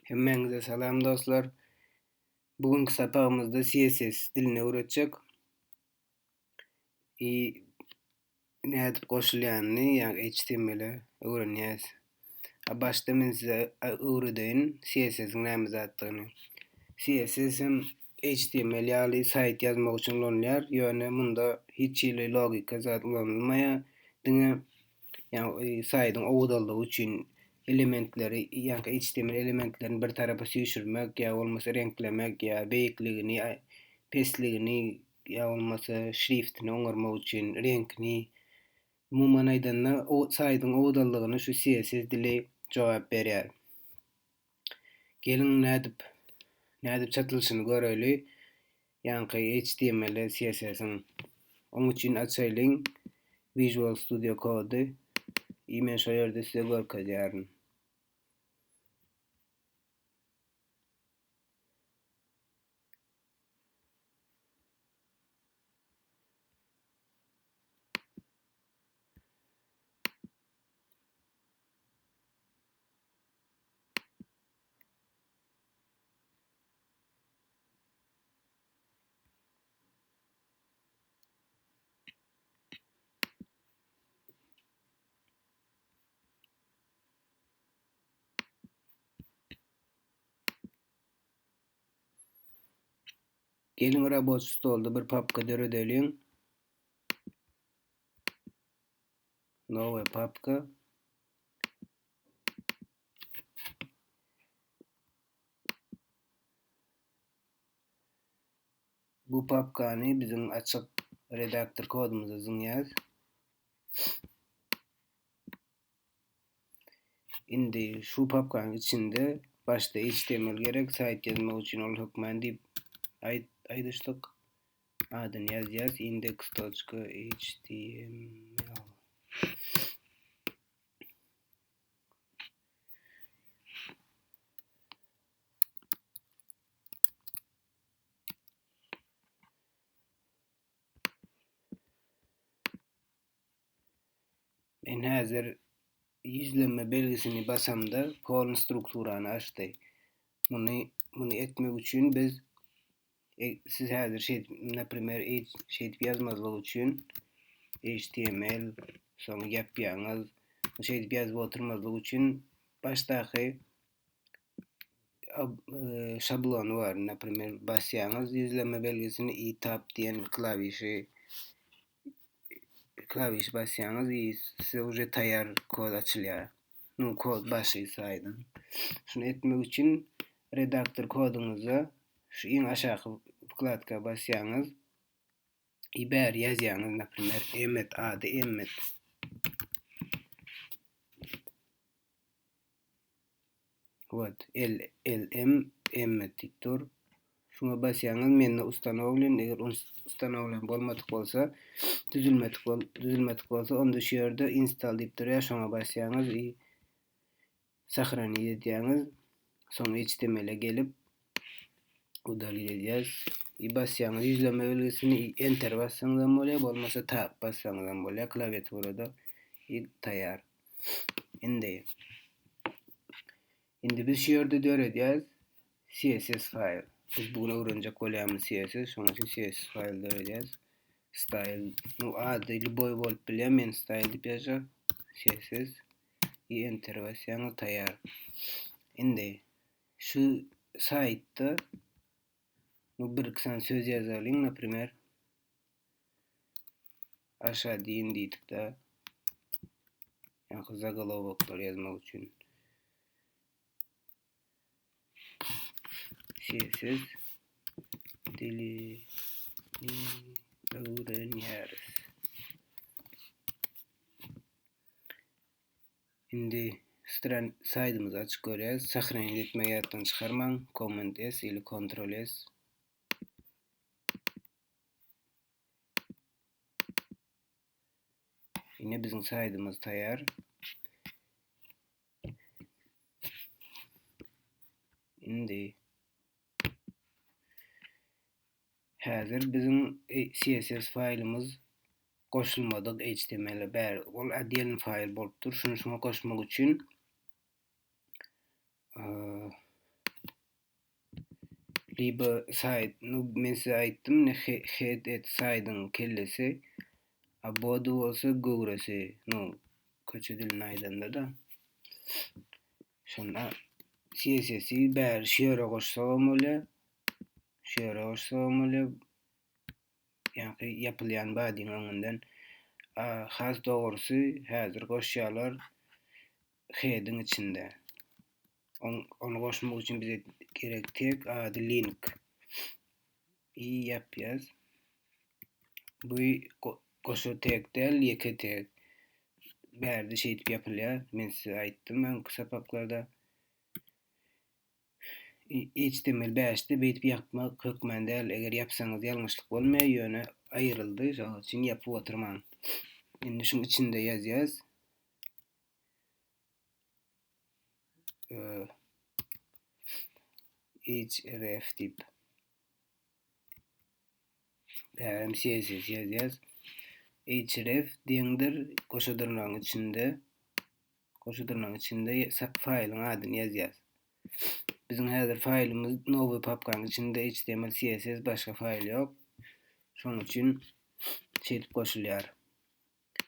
Hemmeňize salam dostlar. Bugünkü sapağımızda CSS dilini öğretjek. Y nädip goşulýanyny, ýani HTML-i öwrenýäs. Başda men size öwredeýin CSS-iň näme zatdygyny. CSS hem HTML ýaly sayt ýazmak üçin ulanýar. Ýöne munda hiç ýyly logika zat ulanylmaýar. Diňe ýani saýdyň owdaldygy üçin elementleri ýa-da HTML elementlerini bir tarapa süýşürmek ýa bolmasa renklemek ýa beýikligini, pesligini ýa bolmasa şriftini oňarmak üçin renkini umumyň aýdanda o saýdyň owdaldygyny şu CSS dili jogap berýär. Gelin nädip çatylşyny göreli. Ýani HTML, CSS-iň. Onuň üçin açaýlyň Visual Studio Code. Men şo ýerde size görkezýärmi. Gelin robot stolda bir papka döredeliň. Nowe papka. Bu papkany biziň açyk redaktor kodumyza zyňýas. Indi şu papkanyň içinde başda HTML gerek, sayt ýazmak üçin ol hökmen diýip aýdyşdyk. Adyny ýazýas index.html. Men häzir yüzleme belgisini basamda polny strukturany açdy. Muny etmek üçin biz siz häzir näprimер ýazmazlyk üçin HTML soň ýapýaňyz şeýdip ýazyp oturmazlyk üçin başdaky şablony bar. Näprimер basýaňyz yüzleme belgisini tab diýen klawiş basýaňyz size uje taýýar kod açylýar. Kod başy saýdym. Şunu etmek üçin redaktor koduňyza şu iň aşaky wkladka basýaňyz bäri ýazýaňyz näprimер emmet ady emmet. Вот, LLM emmet diýipdir. Şuna basýaňyz menne ustanovlen, eger ustanovlen bolmadyk bolsa, düzülmedik bolsa, onda şu ýerde install diýip durýar, şoňa basýaňyz sahrany edýäňiz, soň HTML-e gelip udalil edýäs. Basýaňyz yüzleme belgisini enter bassaňyz hem bolýar, bolmasa tab bassaňyz hem bolýar, klawiaturada taýýar. Indi biz şu ýerde döredýäs CSS file. Biz bugün öwrenjek bolýarmyz CSS, şoň üçin CSS file döredýäs. Style, ady boy bolup bilýär, men style diýip ýazjak. CSS enter basýaňyz taýýar. Indi şu saytda bir kısan söz ýazalyň, näprimер aşa diýin diýdik de. Ýa-da zaголовоктар ýazmak üçin. CSS dilini öwrenýäris. Indi saýdymyzy açyk görýäs. Sahrany etmek ýatdan çykarmaň. Command S ili Ctrl S. Ine biziň saýdymyz taýýar. Indi häzir biziň CSS faýlymyz goşulmadyk HTML bäri ol adyen faýl bolupdyr. Şunu şoňa goşmak üçin Libe side nu men size aytdım ne head et side'ın kellesi abodu olsa gogresi nu köçü dilin aydanda da şonda CSS'i bär şöyle goşsam öle yani yapılan badin öňünden has dogrusu häzir goşýarlar head'in içinde. Onu goşmak üçin bize gerek tek ady link yapýas. Bu goşu tek del ýeke tek bärde şeýdip yapylýar. Men size aýtdym öňkü sapaklarda HTML5'te beýtip yapmak hökmen däl. Eger yapsaňyz ýalňyşlyk bolmaýar, ýöne aýryldy. Şoň üçin yapyp oturmaň. Indi şuň içinde ýazýas. href dip hem CSS ýazýas. href diýendir goşadyrnagyň içinde faýlyň adyny ýazýas. Bizim häzir faýlymyz nowy papkaň içinde HTML, CSS başga faýl ýok. Şoň üçin şeýdip goşulýar.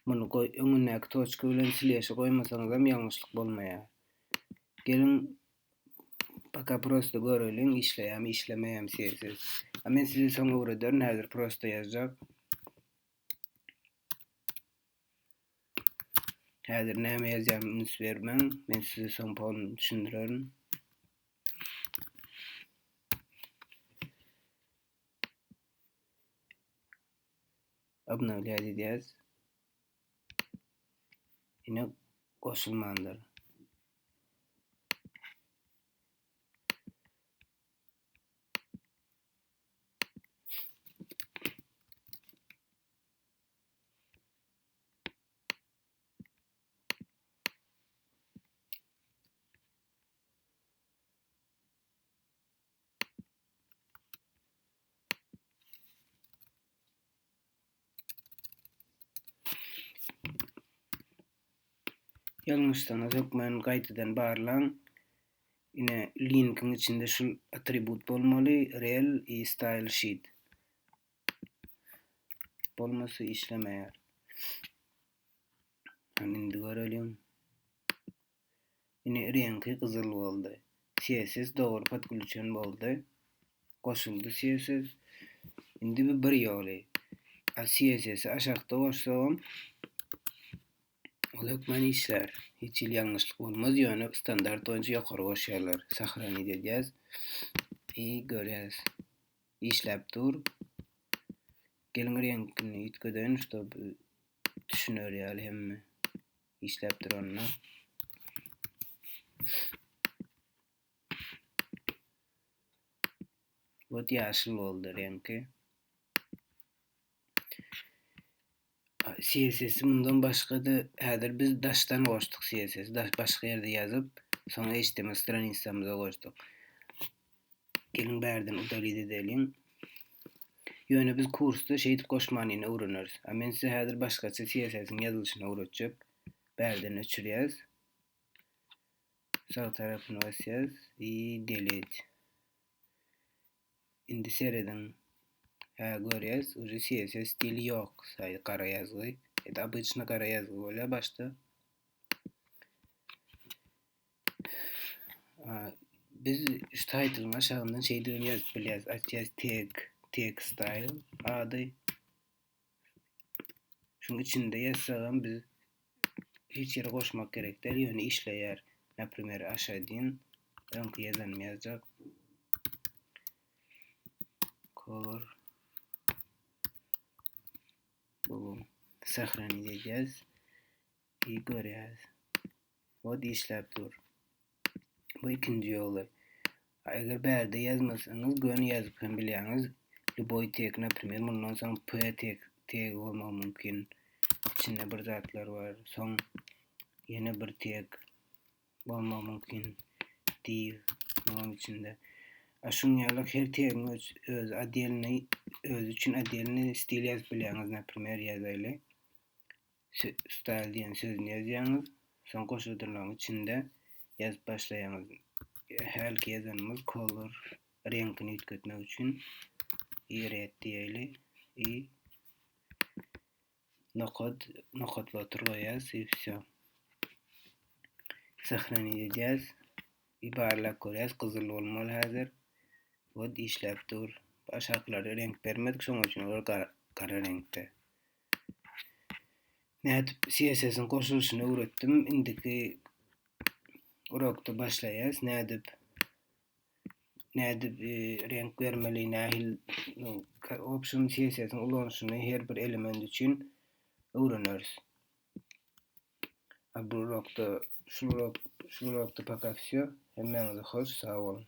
Muny öňündäki toçka bilen sileşi goýmasaňyz hem ýalňyşlyk bolmaýar. Gelin baka prosto görelim işleýärmi işlemeýärmi CSS. Men size soňra öwrederim häzir prosto ýazjak. Häzir näme ýazýarmy unuş bermeň. Men size soň pol düşündirerim. Obnovlýar edýäs. Ine goşulmandyr. Ýalňyşlygyňyz hökmen gaýtadan barlaň. Ine linkiň içinde şu attribut bolmaly, rel style sheet. Bolmasy işlemeýär. Indi görelim. Ine rengi gyzyl boldy. CSS dogry patgülçen boldy. Goşuldy CSS. Indi bir ýoly. CSS'i aşagda goşsam ol hökmen işler. Hiç ýalňyşlyk bolmaz. Ýöne standart boýunça ýokary goşýarlar. Sahrany edýäs. Görýäs. İşläp dur. Gelin rengini ýitgeden şoňda düşünýär hemme. İşläp duranyna. Bu ýaşyl boldy rengi. CSS'i mundan başga da häzir biz daşdan goşduk CSS. Daş başga ýerde ýazyp, soňra HTML straniçamyza goşduk. Gelin bärden udalyt edelim. Ýöne biz kursda şeýdip goşmanyny öwreneriz. Men size häzir başgaça CSS'iň ýazylyşyny öwretjek. Bärden öçürýäs. Sağ tarabyna basýas. Delete. Indi sereden görýäs, uly CSS stili ýok, gara ýazgy. Обычно gara ýazgy bolýar başda. Biz şu title'ın aşağından diýip ýazyp bilýäs. Açýas tag style ady. Şuň içinde ýazsam biz hiç ýere goşmak gerek däl, ýöne işleýär. Näprimjer aşaýdyn öňkü ýazanmy ýazjak. Color bu sahrany edýäs. Görýäs. Bot işläp dur. Bu ikinji ýoly. Eger bärde ýazmasaňyz, göni ýazyp hem bilýäňiz. Liboy tag, näprimjer, mundan soň p tag bolmagy mümkin. İçinde bir zatlar bar. Soň ýene bir tag bolmagy mümkin. Div bunun içinde. Aşunýalyk her tagin öz adelyny, öz üçin adelyny stil ýazyp bilýäňiz, näprimjer ýazaýly. Style diýen sözüni ýazýaňyz, soň goşadyrlaryň içinde ýazyp başlaýaňyz. Her ýazanymyz color renkini yetmek üçin eret diýeli. Nokatlatyr goýas y всё. Sahraniyet edýäs. Barlak görýäs, gyzyl bolmaly häzir. Bot işläp dur. Aşagylary renk bermedik, şoň üçin olar gara renkde. Nädip CSS'in goşulyşyny öwretdim. Indiki urokda başlaýas. Nädip renk bermeli, nähil option CSS'in ulanşyny her bir element üçin öwreneriz. Bu urokda şu urokda pakat всё. Hemmeňize hoş, sag bolun.